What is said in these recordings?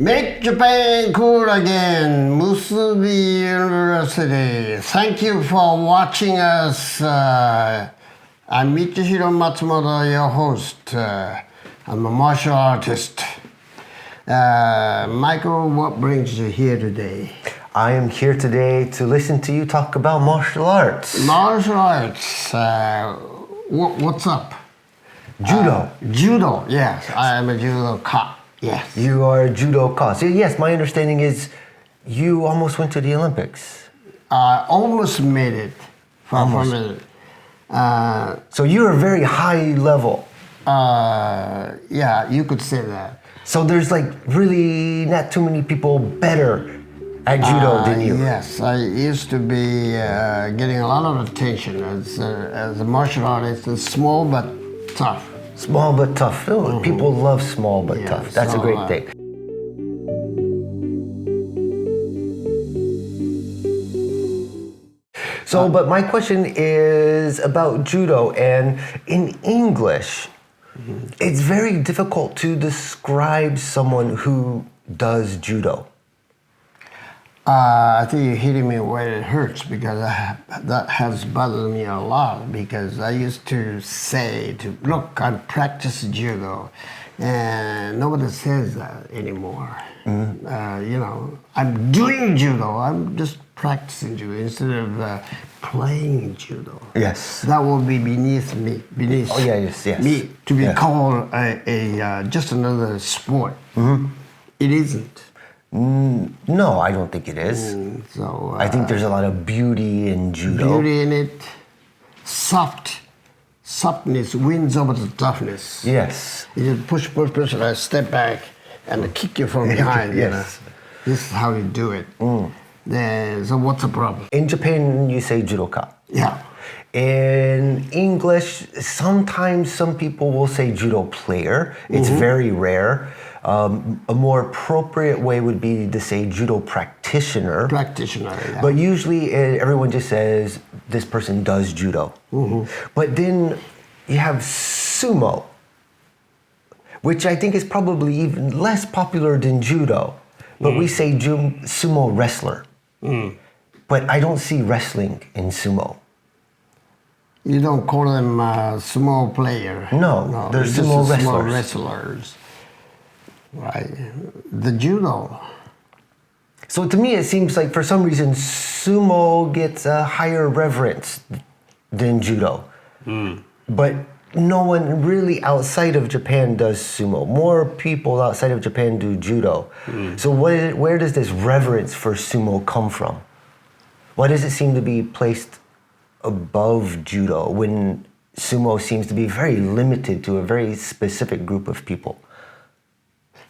Make Japan cool again, Musubi University. Thank you for watching us. I'm Michihiro Matsumoto, your host. I'm a martial artist. Michael, what brings you here today? I am here today to listen to you talk about martial arts. Martial arts. What's up? Judo. Judo, yes. I am a judoka. Yes. You are a judoka. So yes, my understanding is you almost went to the Olympics. Almost made it. Almost. So you're a very high level. Yeah, you could say that. So there's like really not too many people better at judo than you. Yes, I used to be getting a lot of attention as a martial artist. It's small but tough. Small but tough. Oh, people love small but tough. That's a great thing. So, but my question is about judo, and in English, it's very difficult to describe someone who does judo. I think you're hitting me where it hurts because that has bothered me a lot because I used to say, look, I'm practicing judo, and nobody says that anymore. I'm doing judo, I'm just practicing judo instead of playing judo. Yes. That would be beneath me, yes. me to be called a just another sport. It isn't. No, I don't think it is. I think there's a lot of beauty in judo. Beauty in it. Softness wins over the toughness. Yes. You just push, and I step back and kick you from behind. Yes. This is how you do it. So what's the problem? In Japan, you say judoka. Yeah. In English, sometimes some people will say judo player. It's very rare. A more appropriate way would be to say judo practitioner. Yeah. But usually everyone just says this person does judo. But then you have sumo, which I think is probably even less popular than judo. But we say sumo wrestler. But I don't see wrestling in sumo. You don't call them sumo player. No, they're sumo wrestlers. Sumo wrestlers. Right. The judo. So to me, it seems like for some reason, sumo gets a higher reverence than judo. But no one really outside of Japan does sumo. More people outside of Japan do judo. So where does this reverence for sumo come from? Why does it seem to be placed above judo when sumo seems to be very limited to a very specific group of people?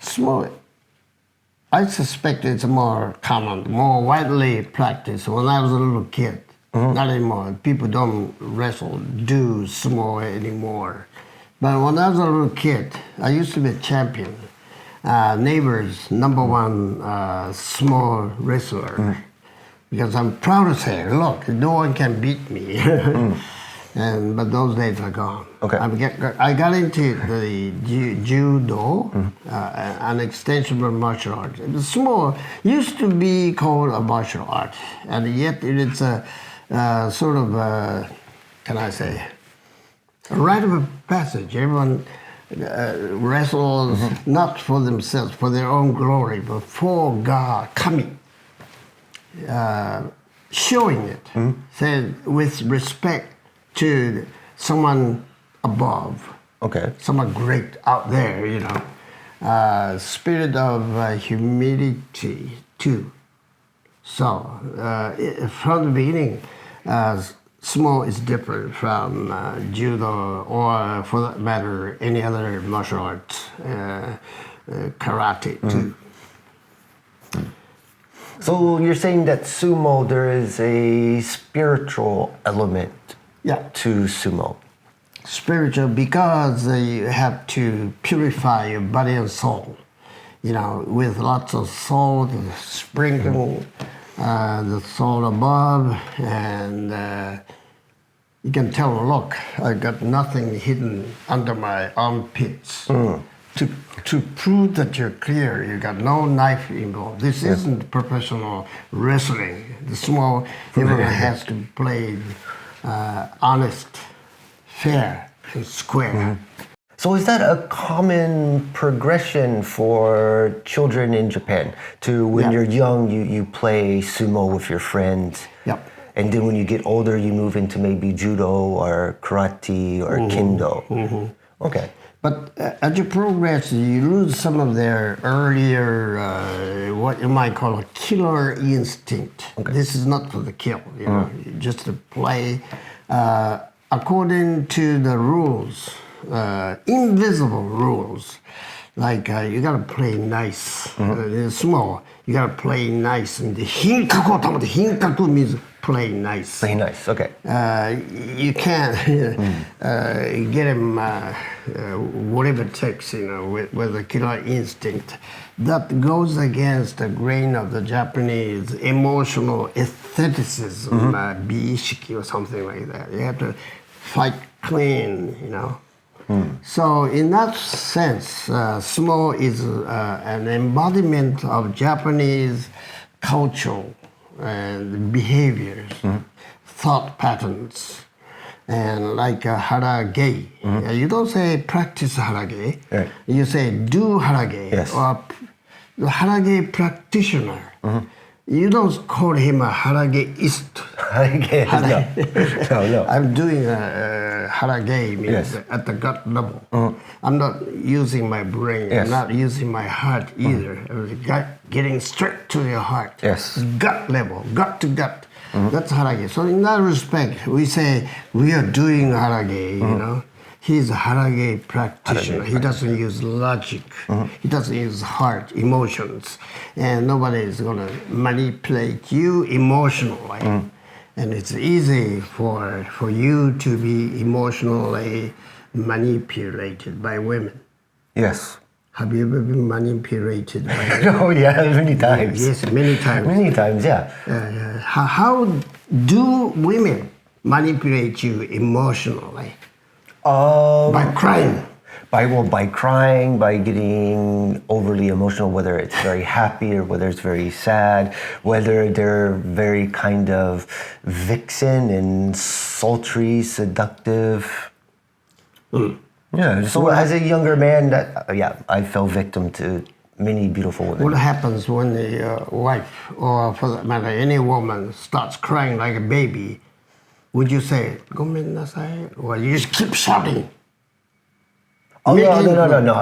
Sumo, I suspect it's more common, more widely practiced. When I was a little kid, not anymore. People don't do sumo anymore. But when I was a little kid, I used to be a champion. Neighbor's number one sumo wrestler. Because I'm proud to say, look, no one can beat me. But those days are gone. Okay. I got into the judo, an extension of martial arts. The sumo used to be called a martial art, and yet it's a sort of, can I say, a rite of passage. Everyone wrestles not for themselves, for their own glory, but for God, kami. Showing it, said with respect to someone above, someone great out there, spirit of humility too. So from the beginning, sumo is different from judo or, for that matter, any other martial arts, karate too. So you're saying that sumo, there is a spiritual element to sumo. Spiritual because you have to purify your body and soul, with lots of salt, sprinkle the salt above, and you can tell, look, I got nothing hidden under my armpits. to prove that you're clear, you got no knife involved. This isn't professional wrestling. The sumo, everyone has to play honest, fair, and square. So is that a common progression for children in Japan? To when you're young, you play sumo with your friends? Yep. And then when you get older, you move into maybe judo or karate or kendo? Okay. But as you progress, you lose some of their earlier, what you might call a killer instinct. Okay. This is not for the kill, you know, just to play according to the rules, invisible rules. Like you gotta play nice. Sumo, you gotta play nice. And the hinkaku means play nice. Play nice, okay. You can't get him whatever it takes, you know, with a killer instinct. That goes against the grain of the Japanese emotional aestheticism, biishiki or something like that. You have to fight clean, you know. So in that sense, sumo is an embodiment of Japanese culture and behaviors, thought patterns, and like harage. You don't say practice harage, you say do harage, or harage practitioner. You don't call him a harageist. No. I'm doing harage means at the gut level. I'm not using my brain. I'm not using my heart either. Getting straight to your heart. Gut level, gut to gut. That's harage. So in that respect, we say we are doing harage, you know. He's a harage practitioner. He doesn't use logic. He doesn't use heart, emotions. And nobody is going to manipulate you emotionally. And it's easy for you to be emotionally manipulated by women. Yes. Have you ever been manipulated by women? Oh, yeah, many times. Yes, many times. Many times, yeah. How do women manipulate you emotionally? By crying. By crying, by getting overly emotional, whether it's very happy or whether it's very sad, whether they're very kind of vixen and sultry, seductive. Yeah, so as a younger man, I fell victim to many beautiful women. What happens when the wife, or for that matter, any woman starts crying like a baby? Would you say, "Gomen nasai," or you just keep shouting? Oh, no.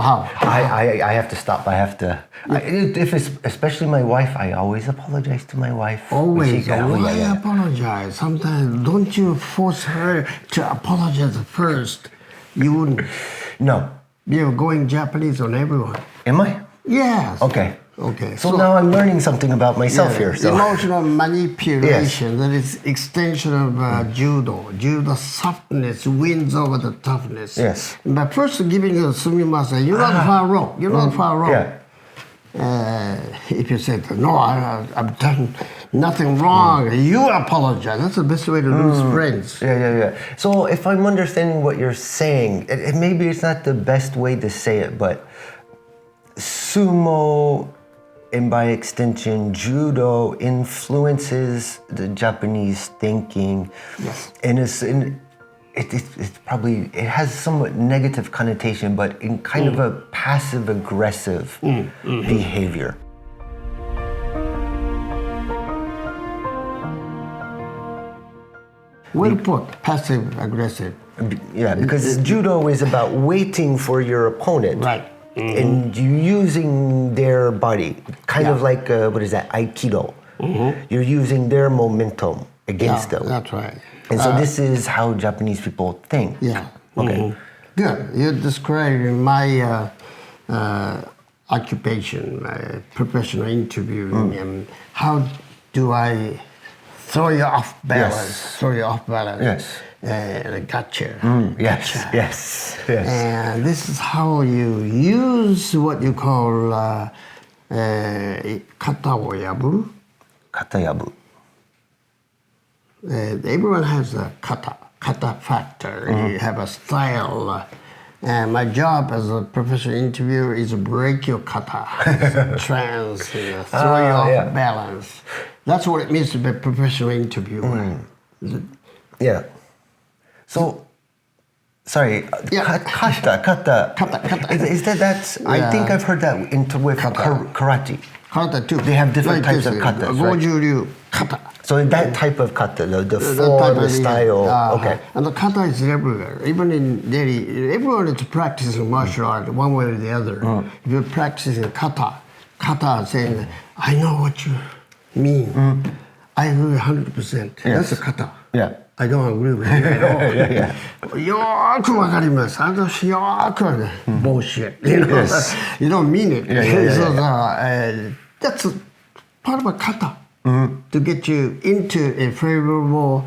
How? I have to stop. I have to. If it's especially my wife, I always apologize to my wife. Always. Why apologize? Sometimes don't you force her to apologize first? You wouldn't. No. You're going Japanese on everyone. Am I? Yes. Okay. Okay. So now I'm learning something about myself here. So. Emotional manipulation, that is extension of judo. Judo softness wins over the toughness. Yes. But first giving you a sumimasen, you're not far wrong. You're not far wrong. If you say, no, I've done nothing wrong, you apologize. That's the best way to lose friends. Yeah. So if I'm understanding what you're saying, maybe it's not the best way to say it, but sumo, and by extension, judo influences the Japanese thinking. Yes. And it's probably, it has somewhat negative connotation, but in kind of a passive-aggressive behavior. Well put, passive-aggressive. Yeah, because judo is about waiting for your opponent. Right. And you using their body, kind of like, what is that, Aikido. You're using their momentum against them. That's right. And so this is how Japanese people think. Yeah. Okay. Good. You're describing my occupation, my professional interviewing, and how do I throw you off balance? Throw you off balance. Yes. Gotcha. Yes. And this is how you use what you call kata wo yaburu. Kata yabu. Everyone has a kata factor. You have a style And my job as a professional interviewer is break your kata, trance, throw you off balance. That's what it means to be a professional interviewer. Yeah. So, sorry, kata. Is that's, I think I've heard that with karate. Kata too. They have different types of katas, right? Goju-ryu kata. So that type of kata, the form, the style, okay. And the kata is everywhere. Even in Delhi, everyone is practicing martial art one way or the other. If you're practicing kata saying, I know what you mean. I agree 100%. That's a kata. Yeah. I don't agree with you at all. Yoku wakarimasu. Bullshit. You know, you don't mean it. So that's a part of a kata to get you into a favorable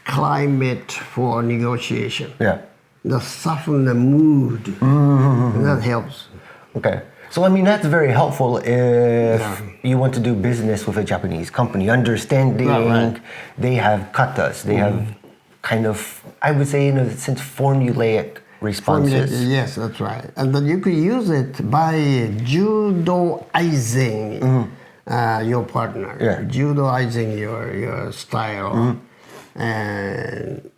climate for negotiation. Yeah. To soften the mood. That helps. Okay. So, I mean, that's very helpful if you want to do business with a Japanese company. Understanding they have katas, they have kind of, I would say, in a sense, formulaic responses. Yes, that's right. And then you could use it by judoizing your partner, judoizing your style, and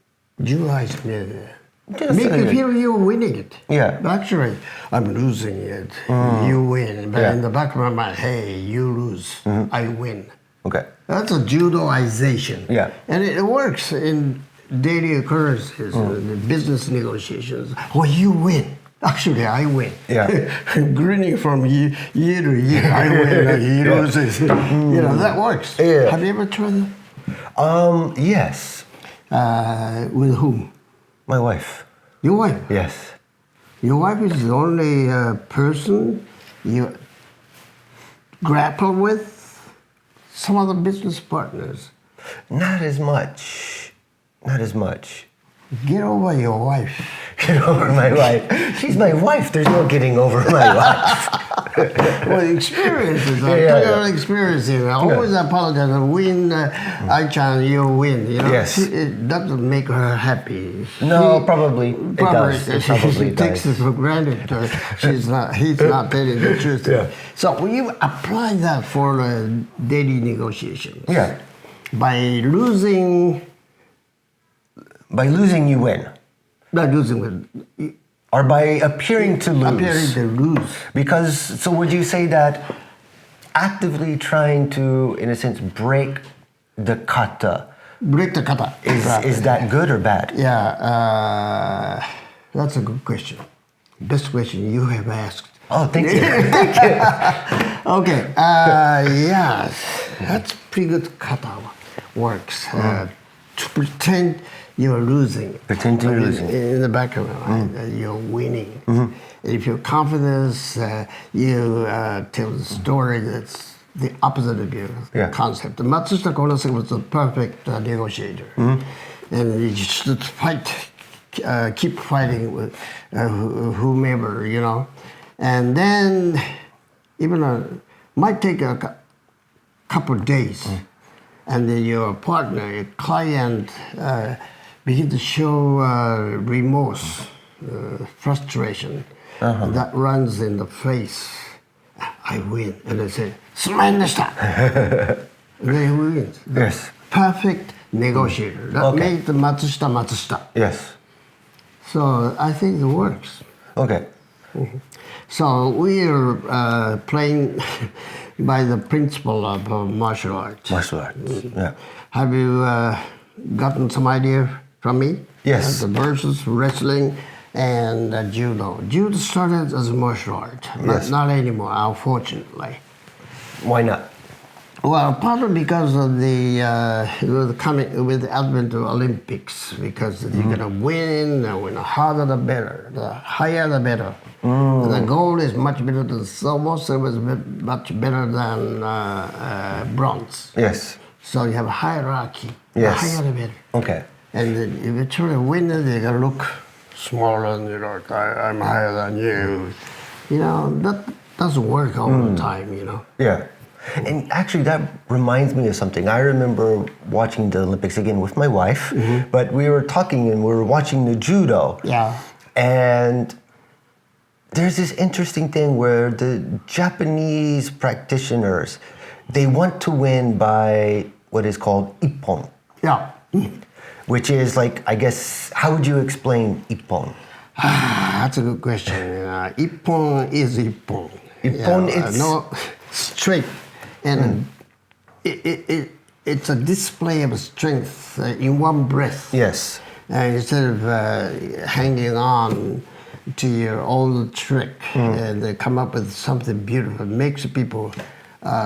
judoizing make you feel you're winning it. Yeah. Actually, I'm losing it. You win. But in the back of my mind, hey, you lose. I win. Okay. That's a judoization. Yeah. And it works in daily occurrences, the business negotiations. Oh, you win. Actually, I win. Yeah. Grinning from year to year. I win. He loses. You know, that works. Yeah. Have you ever tried that? Yes. With whom? My wife. Your wife? Yes. Your wife is the only person you grapple with? Some other business partners? Not as much. Not as much. Get over your wife. Get over my wife. She's my wife. There's no getting over my wife. Well, experiences. Experiences. I always apologize. Win, I-chan, you win. You know? Yes. It doesn't make her happy. No, probably. It does. It probably she takes it for granted. He's not telling the truth. Yeah. So when you apply that for daily negotiations. Yeah. By losing, you win. Not losing, Or by appearing to lose. appearing to lose. Because, so would you say that actively trying to, in a sense, break the kata, Break the kata. is that good or bad? Yeah, that's a good question. Best question you have asked. Oh, thank you. Okay, yes, that's pretty good kata works. To pretend you're losing. Pretend you're losing. In the back of your mind, you're winning. If you're confident, you tell the story that's the opposite of your concept. Matsumoto Konoseki was the perfect negotiator. And you should fight, keep fighting with whomever, you know. And then, even might take a couple of days. And then your partner, your client, begin to show remorse, frustration that runs in the face. I win. And they say, "Sumainashita." They win. Yes. Perfect negotiator. That made the Matsushita. Yes. So I think it works. Okay. So we are playing by the principle of martial arts. Martial arts, yeah. Have you gotten some idea from me? Yes. The versus wrestling and judo. Judo started as a martial art, but not anymore, unfortunately. Why not? Well, partly because of the with the advent of Olympics, because you're gonna win, and the harder the better, the higher the better. The gold is much better than silver, silver is much better than bronze. Yes. So you have a hierarchy. Yes. The higher the better. Okay. And then if you try to win, they're gonna look smaller and you're like, I'm higher than you. You know, that doesn't work all the time, you know. Yeah. And actually, that reminds me of something. I remember watching the Olympics again with my wife, but we were talking and we were watching the judo. Yeah. And there's this interesting thing where the Japanese practitioners, they want to win by what is called ippon, Yeah. which is like, I guess, how would you explain ippon? That's a good question. Ippon is ippon. Ippon, it's... no straight, and it's a display of strength in one breath. Yes. Instead of hanging on to your old trick and they come up with something beautiful, it makes people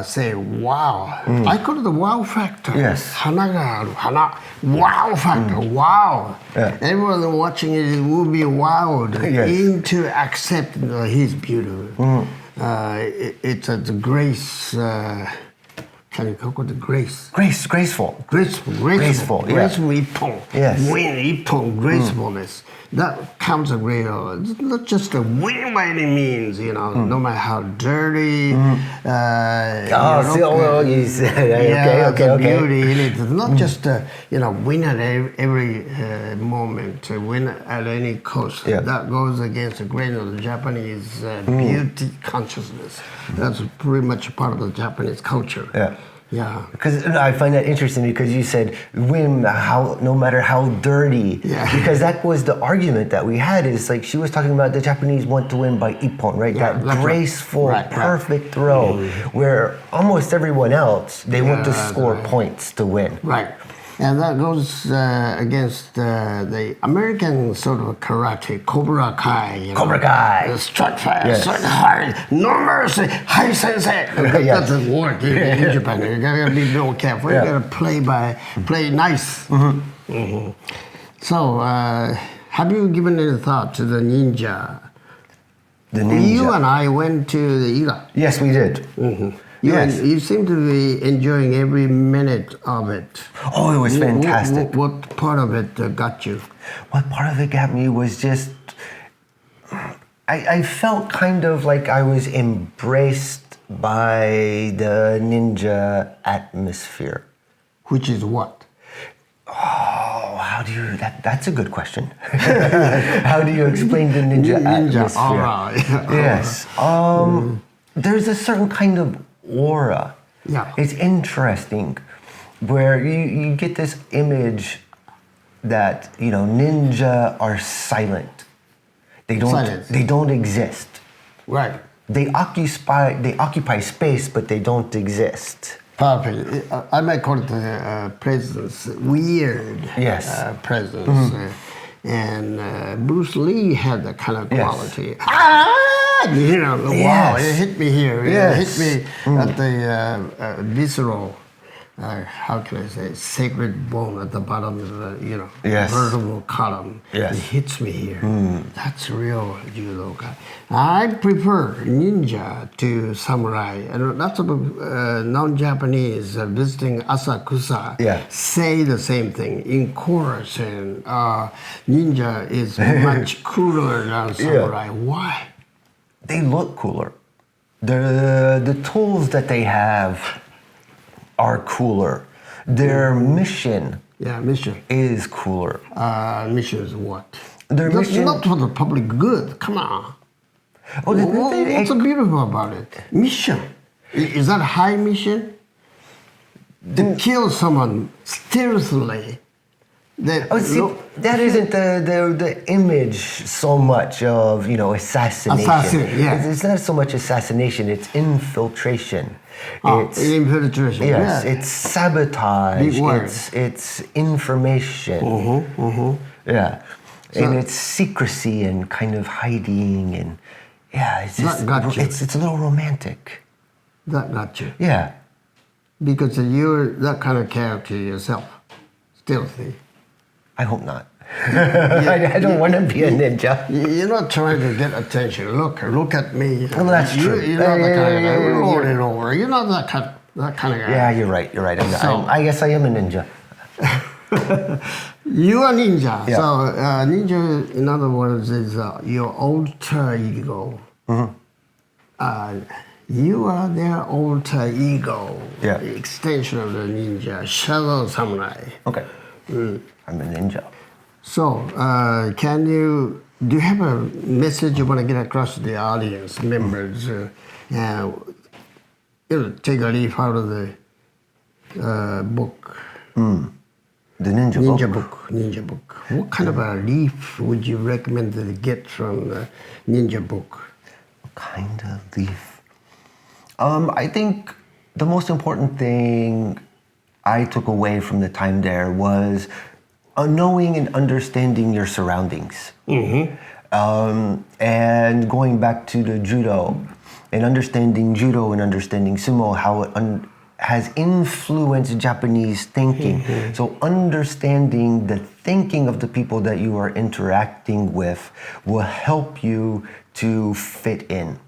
say, wow. I call it the wow factor. Yes. Wow factor, wow. Yeah. Everyone watching it will be wowed into accepting that he's beautiful. It's a grace. Can you call it grace? Graceful. Graceful, ippon. Yes. Win, ippon, gracefulness. That comes a real, it's not just a win by any means, no matter how dirty. You said, okay. Beauty in it. It's not just win at every moment, win at any cost. Yeah. That goes against the grain of the Japanese beauty consciousness. That's pretty much a part of the Japanese culture. Yeah. Yeah. Because I find that interesting because you said win no matter how dirty. Yeah. Because that was the argument that we had, is like she was talking about the Japanese want to win by ippon, right? Yeah, that graceful, right. perfect throw, where almost everyone else, they want to score points to win. Right. And that goes against the American sort of karate, Cobra Kai. Cobra Kai. Strike fire, strike hard, no mercy, high sensei. That doesn't work in Japan. You gotta be real careful. You gotta play nice. So, have you given any thought to the ninja? The ninja. You and I went to the Iga. Yes, we did. Yes. You seem to be enjoying every minute of it. Oh, it was fantastic. What part of it got you? What part of it got me was just, I felt kind of like I was embraced by the ninja atmosphere. Which is what? Oh, that's a good question. How do you explain the ninja atmosphere? All right. Yes. There's a certain kind of aura. Yeah. It's interesting where you get this image that, ninja are silent. They don't exist. Right. They occupy space, but they don't exist. Perfect. I might call it a presence, weird presence. And Bruce Lee had that kind of quality. Wow, it hit me here. It hit me at the visceral, how can I say, sacred bone at the bottom of the, vertebral column. Yes. It hits me here. That's real judo. I prefer ninja to samurai. And lots of non-Japanese visiting Asakusa say the same thing in chorus. And ninja is much cooler than samurai. Why? They look cooler. The tools that they have are cooler. Their mission is cooler. Mission is what? Their mission... Not for the public good. Come on. What's so beautiful about it? Mission. Is that high mission? To kill someone stealthily. That isn't the image so much of assassination. It's not so much assassination. It's infiltration. It's infiltration. Yes, it's sabotage. It's information. Yeah, and it's secrecy and kind of hiding and it's just it's a little romantic. That got you. Yeah, because you're that kind of character yourself, stealthy. I hope not. I don't want to be a ninja. You're not trying to get attention. Look at me. Well, that's true. You're not that kind of guy. Rolling over. You're not that kind of guy. Yeah, you're right. I guess I am a ninja. You are ninja. Yeah. So ninja, in other words, is your alter ego. You are their alter ego. Yeah. The extension of the ninja, shadow samurai. Okay. I'm a ninja. So, do you have a message you want to get across to the audience members? Take a leaf out of the book. The ninja book. Ninja book. What kind of a leaf would you recommend that they get from the ninja book? What kind of leaf? I think the most important thing I took away from the time there was knowing and understanding your surroundings. And going back to the judo and understanding judo and understanding sumo, how it has influenced Japanese thinking. So understanding the thinking of the people that you are interacting with will help you to fit in.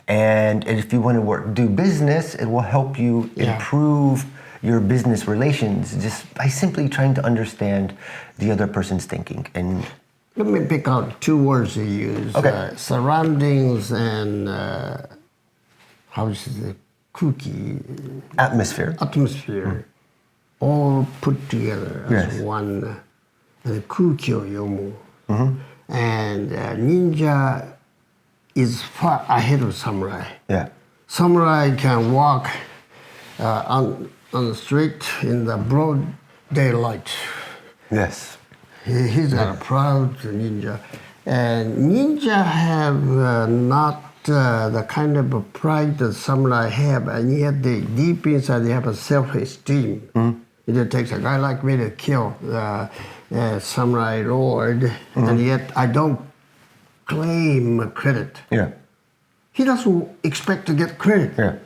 And if you want to do business, it will help you improve your business relations just by simply trying to understand the other person's thinking. And let me pick out two words you use. Okay. Surroundings and how is it? Kuki. Atmosphere. All put together as one. Kuki o yomu. And ninja is far ahead of samurai. Yeah. Samurai can walk on the street in the broad daylight. Yes. He's got a proud ninja. And ninja have not the kind of a pride that samurai have, and yet deep inside they have a self-esteem. It takes a guy like me to kill the samurai lord, and yet I don't claim credit. Yeah. He doesn't expect to get credit. Yeah.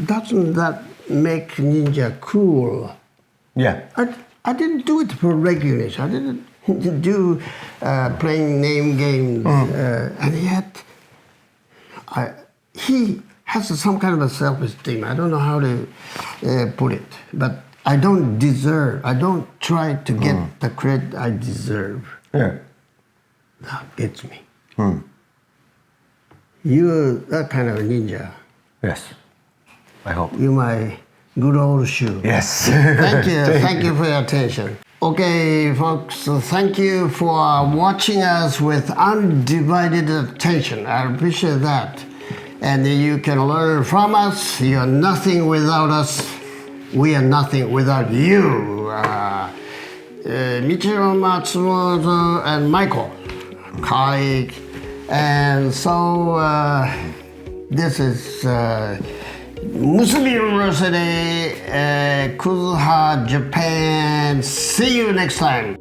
Doesn't that make ninja cool? Yeah. I didn't do it for recognition. I didn't do playing name games, and yet he has some kind of a self-esteem. I don't know how to put it, but I don't try to get the credit I deserve. Yeah. That gets me. You're that kind of a ninja. Yes. I hope. You're my good old shoe. Yes. Thank you. Thank you for your attention. Okay, folks, thank you for watching us with undivided attention. I appreciate that. And you can learn from us. You're nothing without us. We are nothing without you. Michihiro, Matsumoto, and Michael, colleague. And so this is Musubi University, Kuzuha, Japan. See you next time.